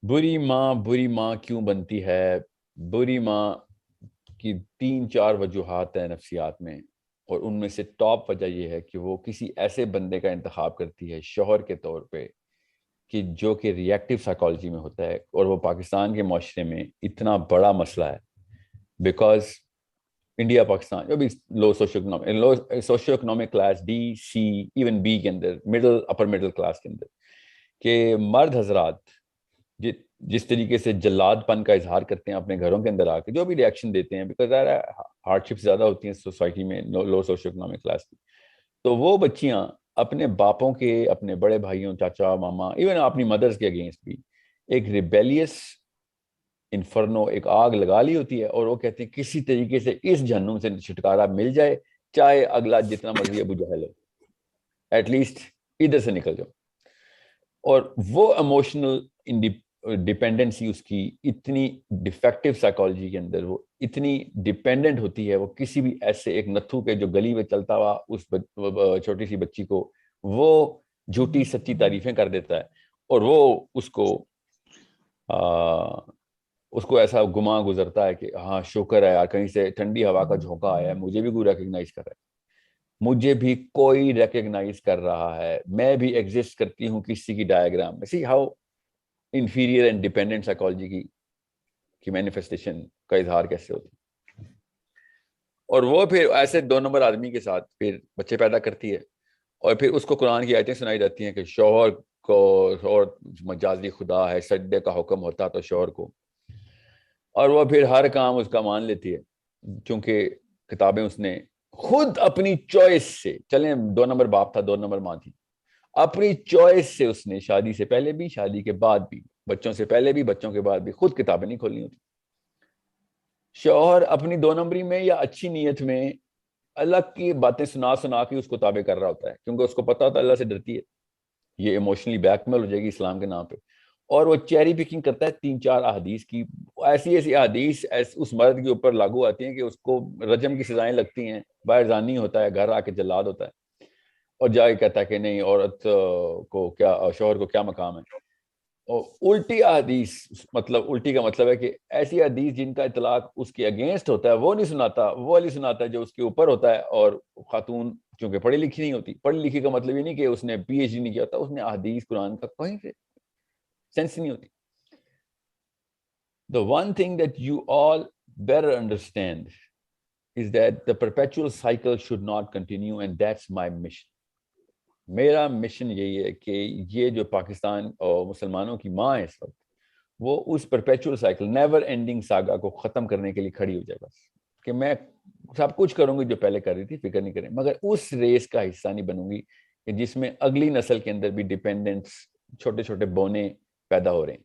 بری ماں کیوں بنتی ہے؟ بری ماں کی 3-4 وجوہات ہیں نفسیات میں، اور ان میں سے ٹاپ وجہ یہ ہے کہ وہ کسی ایسے بندے کا انتخاب کرتی ہے شوہر کے طور پہ کہ جو کہ ریئیکٹو سائیکالوجی میں ہوتا ہے، اور وہ پاکستان کے معاشرے میں اتنا بڑا مسئلہ ہے بیکاز انڈیا پاکستان جو بھی low socio economic class D C even B کے اندر اپر مڈل کلاس کے اندر کہ مرد حضرات جس طریقے سے جلاد پن کا اظہار کرتے ہیں اپنے گھروں کے اندر آ کے، جو بھی ریئیکشن دیتے ہیں، بیکاز ہارڈ شپ زیادہ ہوتی ہیں سوسائٹی میں لو سوشو اکنامک کلاس کی، تو وہ بچیاں اپنے باپوں کے، اپنے بڑے بھائیوں، چاچا، ماما، ایون اپنی مدرز کے اگینسٹ بھی ایک ریبیلیس انفرنو، ایک آگ لگا لی ہوتی ہے، اور وہ کہتے ہیں کسی طریقے سے اس جہنم سے چھٹکارا مل جائے، چاہے اگلا جتنا مرضی ابو جہل ہو، ایٹ لیسٹ ادھر سے نکل جاؤ. اور وہ ایموشنل ڈیپینڈنسی اس کی اتنی ڈیفیکٹو سائیکالوجی کے اندر، وہ اتنی ڈیپینڈنٹ ہوتی ہے، وہ کسی بھی ایسے ایک نتھو کے جو گلی میں چلتا ہوا اس چھوٹی سی بچی کو وہ جھوٹی سچی تعریفیں کر دیتا ہے، اور وہ اس کو ایسا گما گزرتا ہے کہ ہاں شکر ہے یار، کہیں سے ٹھنڈی ہوا کا جھونکا آیا ہے، مجھے بھی کوئی ریکگنائز کر رہا ہے، مجھے بھی کوئی ریکگنائز کر رہا ہے، میں بھی ایگزسٹ کرتی ہوں کسی کی ڈائیگرام میں. See how inferior and dependent psychology کی مینیفیسٹیشن کا اظہار کیسے ہوتی ہے. اور وہ پھر ایسے 2 نمبر آدمی کے ساتھ پھر بچے پیدا کرتی ہے، اور پھر اس کو قرآن کی آیتیں سنائی جاتی ہیں کہ شوہر مجازی خدا ہے، سجدے کا حکم ہوتا تو شوہر کو، اور وہ پھر ہر کام اس کا مان لیتی ہے، چونکہ کتابیں اس نے خود اپنی چوائس سے، چلیں 2 نمبر باپ تھا 2 نمبر ماں تھی، اپنی چوائس سے اس نے شادی سے پہلے بھی، شادی کے بعد بھی، بچوں سے پہلے بھی، بچوں کے بعد بھی خود کتابیں نہیں کھولنی ہوتی. شوہر اپنی 2 نمبری میں یا اچھی نیت میں اللہ کی باتیں سنا سنا کے اس کو تابع کر رہا ہوتا ہے، کیونکہ اس کو پتا ہوتا ہے اللہ سے ڈرتی ہے، یہ ایموشنلی بیک میل ہو جائے گی اسلام کے نام پہ، اور وہ چیری پکنگ کرتا ہے 3-4 احادیث کی، ایسی احادیث اس مرد کے اوپر لاگو آتی ہیں کہ اس کو رجم کی سزائیں لگتی ہیں، باہر زانی ہوتا ہے، گھر آ کے جلاد ہوتا ہے، اور جا کے کہتا ہے کہ نہیں عورت کو کیا، شوہر کو کیا مقام ہے. اور الٹی حدیث، مطلب الٹی کا مطلب ہے کہ ایسی حدیث جن کا اطلاق اس کے اگینسٹ ہوتا ہے وہ نہیں سناتا، وہ علی سناتا ہے جو اس کے اوپر ہوتا ہے. اور خاتون چونکہ پڑھی لکھی نہیں ہوتی، پڑھی لکھی کا مطلب یہ نہیں کہ اس نے PhD نہیں کیا ہوتا، اس نے احادیث قرآن کا کہیں سے سینس نہیں ہوتی. The one thing that you all better understand is that the perpetual cycle should not continue, and that's my mission. میرا مشن یہی ہے کہ یہ جو پاکستان اور مسلمانوں کی ماں ہے اس وقت، وہ اس perpetual cycle, never ending saga کو ختم کرنے کے لیے کھڑی ہو جائے. بس کہ میں سب کچھ کروں گی جو پہلے کر رہی تھی، فکر نہیں کریں، مگر اس ریس کا حصہ نہیں بنوں گی کہ جس میں اگلی نسل کے اندر بھی ڈیپینڈنٹس، چھوٹے چھوٹے بونے پیدا ہو رہے ہیں.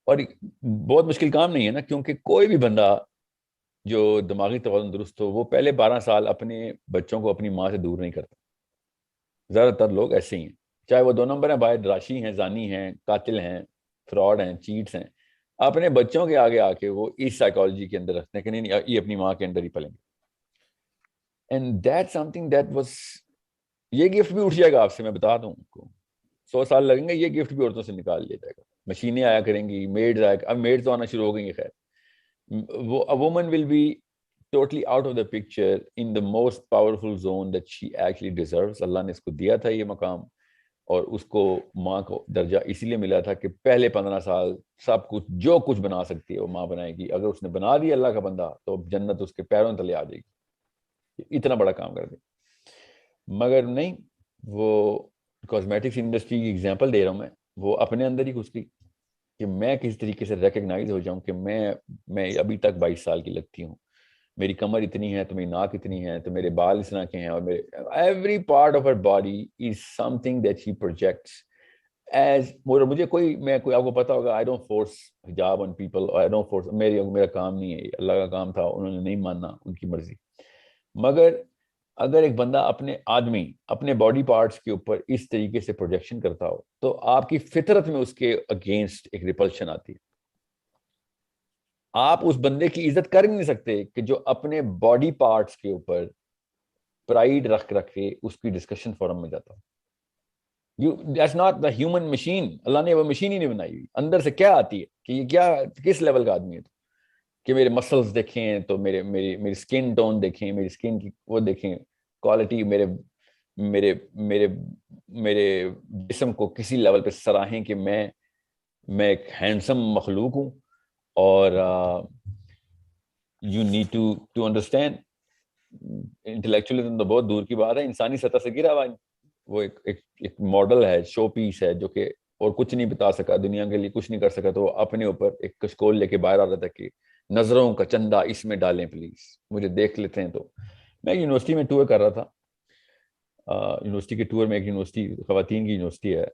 اور بہت مشکل کام نہیں ہے نا، کیونکہ کوئی بھی بندہ جو دماغی توازن درست ہو وہ پہلے 12 سال اپنے بچوں کو اپنی ماں سے دور نہیں کرتا. زیادہ تر لوگ ایسے ہی ہیں، چاہے وہ 2 نمبر ہیں، باہر راشی ہیں، زانی ہیں، قاتل ہیں، فراڈ ہیں، چیٹس ہیں، اپنے بچوں کے آگے آ کے وہ اس سائیکالوجی کے اندر رکھتے ہیں کہ نہیں یہ اپنی ماں کے اندر ہی پلیں گے. And that some thing that was, یہ گفٹ بھی اٹھ جائے گا آپ سے، میں بتا دوں آپ کو، 100 سال لگیں گے، یہ گفٹ بھی عورتوں سے نکال لیا جائے گا. مشینیں آیا کریں گی، میڈز آیا، اب میڈز تو آنا شروع ہو گئی ہیں. خیر وہ woman will be totally out of the picture in the most powerful zone that she actually deserves. اللہ نے اس کو دیا تھا یہ مقام، اور اس کو ماں کو درجہ اسی لیے ملا تھا کہ پہلے 15 سال سب کچھ جو کچھ بنا سکتی ہے وہ ماں بنائے گی. اگر اس نے بنا دیا اللہ کا بندہ تو جنت اس کے پیروں تلے آ جائے گی. اتنا بڑا کام کر دے. مگر نہیں، وہ کاسمیٹکس انڈسٹری کی ایگزامپل دے رہا ہوں میں، وہ اپنے اندر ہی گھس گئی کہ میں کس طریقے سے ریکگنائز ہو جاؤں کہ میں ابھی تک 22 سال کی لگتی ہوں، میری کمر اتنی ہے تو میری ناک اتنی ہے تو میرے بال اس طرح کے ہیں، اور میرے every part of her body is some thing that she projects as. مجھے میں کوئی آپ کو پتا ہوگا، آئی ڈونٹ فورس حجاب on people, I don't force, میرا کام نہیں ہے، اللہ کا کام تھا، انہوں نے نہیں ماننا، ان کی مرضی. مگر اگر ایک بندہ اپنے باڈی پارٹس کے اوپر اس طریقے سے پروجیکشن کرتا ہو تو آپ کی فطرت میں اس کے اگینسٹ ایک ریپلشن آتی ہے. آپ اس بندے کی عزت کر نہیں سکتے کہ جو اپنے باڈی پارٹس کے اوپر پرائیڈ رکھ کے اس کی ڈسکشن فورم میں جاتا. That's not the human machine. اللہ نے وہ مشین ہی نہیں بنائی ہوئی. اندر سے کیا آتی ہے کہ یہ کیا کس لیول کا آدمی ہے کہ میرے مسلس دیکھیں تو میری اسکن ٹون دیکھیں, میری اسکن کی وہ دیکھیں کوالٹی, میرے جسم کو کسی لیول پہ سراہیں کہ میں ایک ہینڈسم مخلوق ہوں. اور یو نیڈ ٹو انڈرسٹینڈ انٹلیکچوئلزم تو بہت دور کی بات ہے, انسانی سطح سے گرا ہوا. وہ ایک ماڈل ہے, شو پیس ہے, جو کہ اور کچھ نہیں بتا سکا, دنیا کے لیے کچھ نہیں کر سکا, تو وہ اپنے اوپر ایک کشکول لے کے باہر آ رہا تھا کہ نظروں کا چندہ اس میں ڈالیں پلیز, مجھے دیکھ لیتے ہیں. تو میں یونیورسٹی میں ٹور کر رہا تھا, یونیورسٹی کے ٹور میں, ایک یونیورسٹی خواتین کی یونیورسٹی ہے,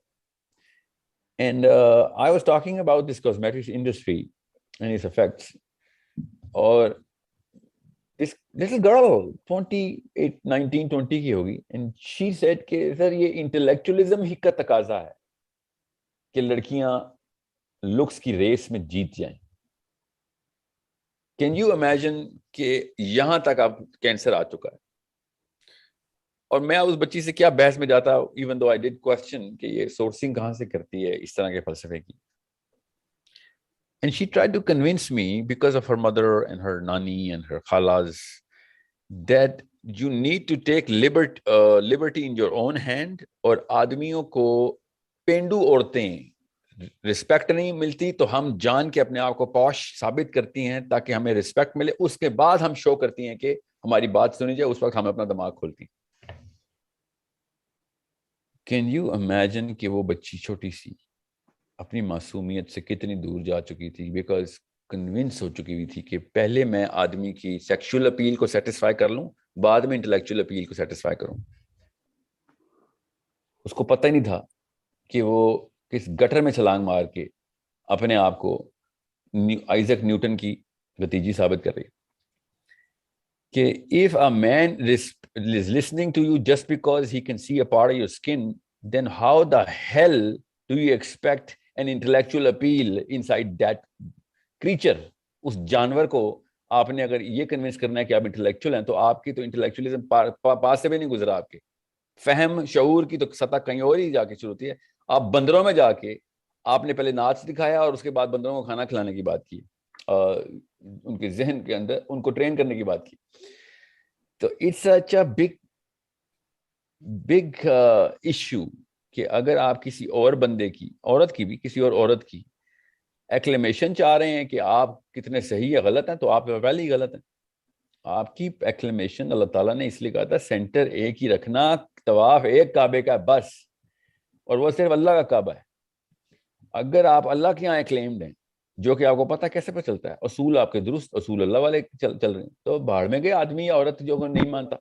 and I was talking about this cosmetics industry and its effects. اور this little girl 19-20 کی ہوگی, and she said کہ سر یہ انٹلیکچوئلزم ہی کا تقاضا ہے کہ لڑکیاں لکس کی ریس میں جیت جائیں. کین یو امیجن کہ یہاں تک اب کینسر آ چکا ہے. اور میں اس بچی سے کیا بحث میں جاتا, ایون دو آئی ڈڈ کوسچن کہ یہ سورسنگ کہاں سے کرتی ہے اس طرح کے فلسفے کی. And she tried to convince me, because of her mother and her nani and her khalas, that you need to take liberty in your own hand. اور آدمیوں کو پینڈو عورتیں رسپیکٹ نہیں ملتی تو ہم جان کے اپنے آپ کو پوش ثابت کرتی ہیں تاکہ ہمیں رسپیکٹ ملے. اس کے بعد ہم شو کرتی ہیں کہ ہماری بات سنی جائے, اس وقت ہم اپنا دماغ کھولتی ہیں. Can you imagine کہ وہ بچی چھوٹی سی اپنی معصومیت سے کتنی دور جا چکی تھی, بیکاز کنونس ہو چکی ہوئی تھی کہ پہلے میں آدمی کی سیکشول اپیل کو سیٹسفائی کر لوں, بعد میں انٹلیکچوئل اپیل کو سیٹسفائی کروں. اس کو پتہ ہی نہیں تھا کہ وہ کس گٹر میں چھلانگ مار کے اپنے آپ کو آئزک نیوٹن کی بھتیجی ثابت کر رہی کہ if a man is listening to you just because he can see a part of your skin, then how the hell do you expect an intellectual appeal inside that creature? اس جانور کو آپ نے اگر یہ کنونس کرنا ہے کہ آپ انٹلیکچوئل ہیں, تو آپ کی تو انٹلیکچوئلزم پاس سے بھی نہیں گزرا. آپ کے فہم شعور کی تو سطح کہیں اور ہی جا کے شروع ہوتی ہے. آپ بندروں میں جا کے آپ نے پہلے ناچ دکھایا اور اس کے بعد بندروں کو کھانا کھلانے کی بات کی, ان کے ذہن کے اندر ان کو ٹرین کرنے کی بات کی. تو it's such a big issue کہ اگر آپ کسی اور بندے کی, عورت کی بھی, کسی اور عورت کی ایکلیمیشن چاہ رہے ہیں کہ آپ کتنے صحیح یا غلط ہیں, تو آپ پہلے ہی غلط ہیں. آپ کی ایکلیمیشن اللہ تعالیٰ نے اس لیے کہا تھا سینٹر ایک ہی رکھنا, طواف ایک کعبے کا بس, اور وہ صرف اللہ کا کعبہ ہے. اگر آپ اللہ کے یہاں ایکلیمڈ ہیں, جو کہ آپ کو پتہ کیسے پتہ چلتا ہے, اصول آپ کے درست, اصول اللہ والے چل رہے ہیں, تو بھاڑ میں گئے آدمی یا عورت جو نہیں مانتا.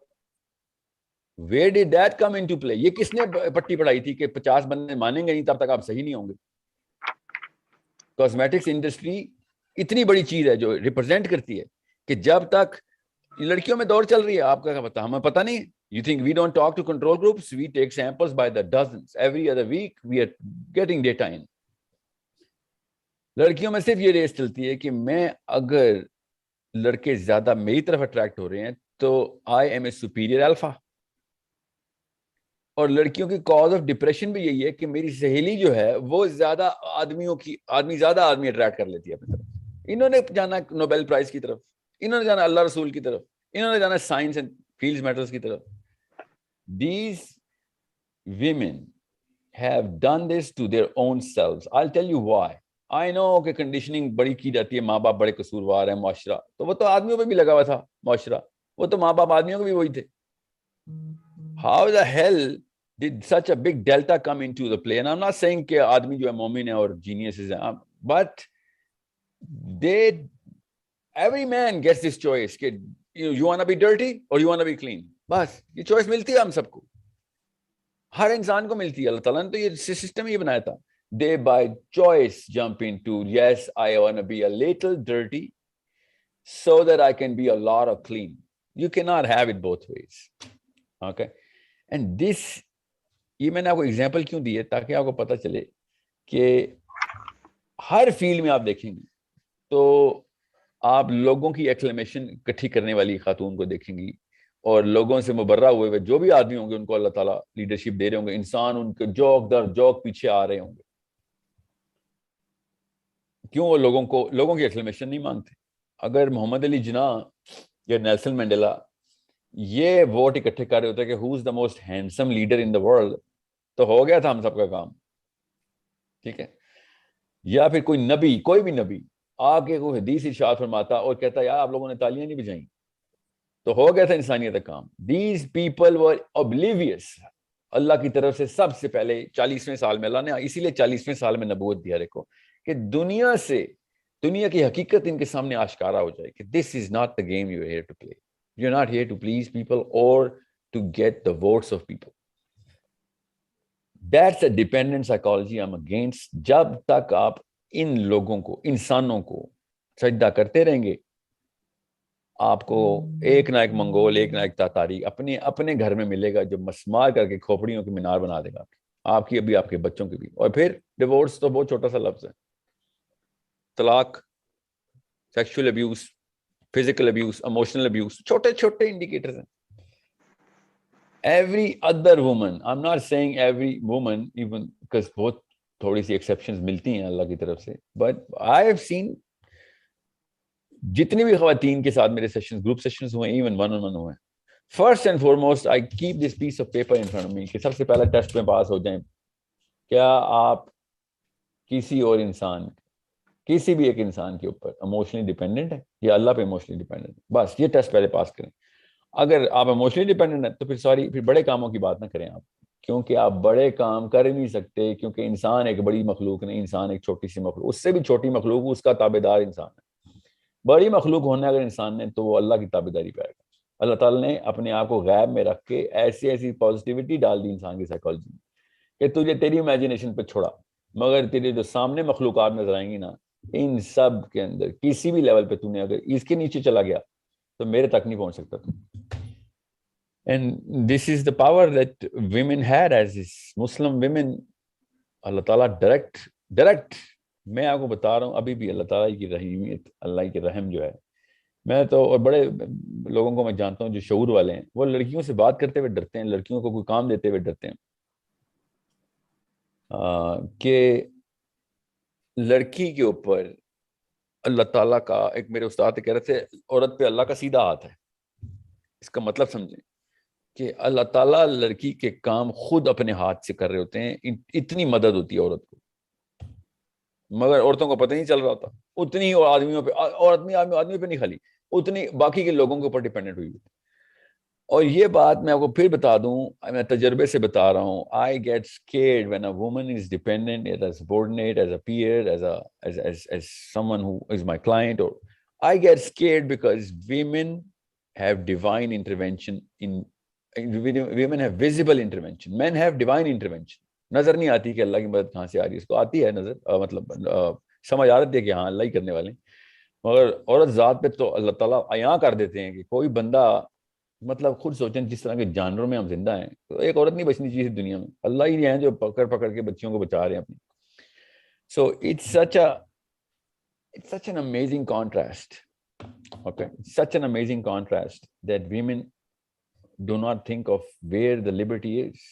Where did that come into play? یہ کس نے پٹی پڑھائی تھی کہ 50 بندے مانیں گے نہیں تب تک آپ صحیح نہیں ہوں گے. کاسمیٹکس انڈسٹری اتنی بڑی چیز ہے جو ریپرزینٹ کرتی ہے کہ جب تک لڑکیوں میں دور چل رہی ہے, آپ کا پتا, ہمیں پتہ نہیں. You think we don't talk to control groups? We take samples by the dozens. Every other week we are getting data in. لڑکیوں میں صرف یہ ریس چلتی ہے کہ میں اگر لڑکے زیادہ میری طرف اٹریکٹ ہو رہے ہیں تو I am a superior alpha. اور لڑکیوں کی کاز آف ڈپریشن بھی یہی ہے کہ میری سہیلی جو ہے وہ زیادہ زیادہ آدمی اٹریکٹ کر لیتی ہے اپنی طرف. انہوں نے جانا نوبیل پرائز کی طرف, انہوں نے جانا اللہ رسول کی طرف, انہوں نے جانا سائنس اینڈ فیلڈ میٹرز کی طرف. These women have done this to their own selves. I'll tell you why. I know کہ کنڈیشننگ بڑی کی جاتی ہے, ماں باپ بڑے قصوروار ہیں, معاشرہ, تو وہ تو آدمیوں پہ بھی لگا ہوا تھا معاشرہ, وہ تو ماں باپ آدمیوں کو بھی وہی تھے. How the hell did such a big delta come into the play? And I'm not saying کہ آدمی جو ہے مومن ہے اور geniuses ہیں, but every man gets this choice کہ you want to be dirty or you want to be clean. بس یہ چوائس ملتی ہے ہم سب کو, ہر انسان کو ملتی ہے. اللہ تعالیٰ نے تو یہ سسٹم ہی بنایا تھا. They by choice jump into, yes, I want to be a little dirty so that I can be a lot of clean. You cannot have it both ways. Okay? And this, یہ میں نے آپ کو example کیوں دی ہے تاکہ آپ کو پتہ چلے کہ ہر فیلڈ میں آپ دیکھیں گے تو آپ لوگوں کی ایکلیمیشن اکٹھی کرنے والی خاتون کو دیکھیں گی, اور لوگوں سے مبرہ ہوئے ہوئے جو بھی آدمی ہوں گے ان کو اللہ تعالیٰ لیڈرشپ دے رہے ہوں گے, انسان ان کے جوک در جوک پیچھے آ رہے ہوں گے. کیوں؟ وہ لوگوں کی ایکسلمیشن نہیں مانگتے. اگر محمد علی جناح یا نیلسن مینڈیلا یہ ووٹ اکٹھے کر رہے ہوتے کہ who is the most handsome leader in the world, تو ہو گیا تھا ہم سب کا کام. ٹھیک ہے. یا پھر کوئی بھی نبی آ کے کوئی حدیث ارشاد فرماتا اور کہتا یار آپ لوگوں نے تالیاں نہیں بجائیں, تو ہو گیا تھا انسانیت کا کام. These people were oblivious. اللہ کی طرف سے سب سے پہلے 40ویں سال میں اللہ نے اسی لیے 40ویں سال میں نبوت دیا دیکھو کہ دنیا کی حقیقت ان کے سامنے آشکارا ہو جائے کہ this is not the game you are here to play. You are not here to please people or to get the votes of people. That's a dependent psychology I'm against. جب تک آپ ان لوگوں کو, انسانوں کو سجدہ کرتے رہیں گے, آپ کو ایک نہ ایک منگول, ایک نہ ایک تاتاری اپنے گھر میں ملے گا جو مسمار کر کے کھوپڑیوں کے مینار بنا دے گا, آپ کی بھی آپ کے بچوں کی بھی. اور پھر ڈیورس تو بہت چھوٹا سا لفظ ہے. طلاق, sexual abuse, physical abuse, emotional abuse, چھوٹے چھوٹے انڈیکیٹرز ہیں. Every other woman, I'm not saying every woman, even because بہت تھوڑی سی exceptions ملتی ہیں اللہ کی طرف سے, but I have seen جتنی بھی خواتین کے ساتھ میرے سیشنز, گروپ سیشنز ہوئے, ایون ون آن ون ہوئے, first and foremost I keep this piece of paper in front of me کہ سب سے پہلا ٹیسٹ میں پاس ہو جائیں. کیا آپ کسی اور انسان, کسی بھی ایک انسان کے اوپر ایموشنلی ڈیپینڈنٹ ہے یا اللہ پہ ایموشنلی ڈیپینڈنٹ ہے؟ بس یہ ٹیسٹ پہلے پاس کریں. اگر آپ ایموشنلی ڈیپینڈنٹ ہیں تو پھر بڑے کاموں کی بات نہ کریں آپ, کیونکہ آپ بڑے کام کر ہی نہیں سکتے, کیونکہ انسان ایک بڑی مخلوق نہیں, انسان ایک چھوٹی سی مخلوق, اس سے بھی چھوٹی مخلوق, اس کا تابع دار انسان ہے. بڑی مخلوق ہونا اگر انسان نے تو وہ اللہ کی تابع داری پہ آئے گا. اللہ تعالیٰ نے اپنے آپ کو غیب میں رکھ کے ایسی پازیٹیوٹی ڈال دی انسان کی سائیکالوجی میں کہ تجھے تیری امیجنیشن پہ چھوڑا, مگر تیرے جو سامنے مخلوقات نظر آئیں گی نا, ان سب کے اندر کسی بھی لیول پہ تو نے اگر اس کے نیچے چلا گیا تو میرے تک نہیں پہنچ سکتا تو. And this is the power that women had as Muslim women. اللہ تعالیٰ ڈائریکٹ میں آپ کو بتا رہا ہوں, ابھی بھی اللہ تعالیٰ کی رحیمیت, اللہ کی رحم جو ہے, میں تو اور بڑے لوگوں کو میں جانتا ہوں جو شعور والے ہیں, وہ لڑکیوں سے بات کرتے ہوئے ڈرتے ہیں, لڑکیوں کو کوئی کام دیتے ہوئے ڈرتے ہیں کہ لڑکی کے اوپر اللہ تعالیٰ کا, ایک میرے استاد کہہ رہے تھے عورت پہ اللہ کا سیدھا ہاتھ ہے. اس کا مطلب سمجھیں کہ اللہ تعالیٰ لڑکی کے کام خود اپنے ہاتھ سے کر رہے ہوتے ہیں, اتنی مدد ہوتی ہے عورت کو, مگر عورتوں کو پتہ نہیں چل رہا ہوتا. اتنی اور آدمیوں پہ, آدمیوں پہ نہیں خالی, اتنی باقی کے لوگوں کے اوپر ڈیپینڈنٹ ہوئی ہوئی. اور یہ بات میں آپ کو پھر بتا دوں, میں تجربے سے بتا رہا ہوں, I get scared when a woman is dependent as a subordinate, as a peer, as someone who is my client, or I get scared because women have divine intervention women have visible intervention, men have divine intervention. نظر نہیں آتی کہ اللہ کی مدد کہاں سے آ رہی ہے, اس کو آتی ہے نظر, مطلب سمجھ آ رہی ہے کہ ہاں اللہ ہی کرنے والے ہیں, مگر عورت ذات پہ تو اللہ تعالیٰ عیاں کر دیتے ہیں کہ کوئی بندہ, مطلب خود سوچیں جس طرح کے جانوروں میں ہم زندہ ہیں, تو ایک عورت نہیں بچنی چاہیے دنیا میں, اللہ ہی ہیں جو پکڑ کے بچیوں کو بچا رہے ہیں اپنی. So it's such an amazing contrast. Okay, such an amazing contrast that women do not think of where the liberty is.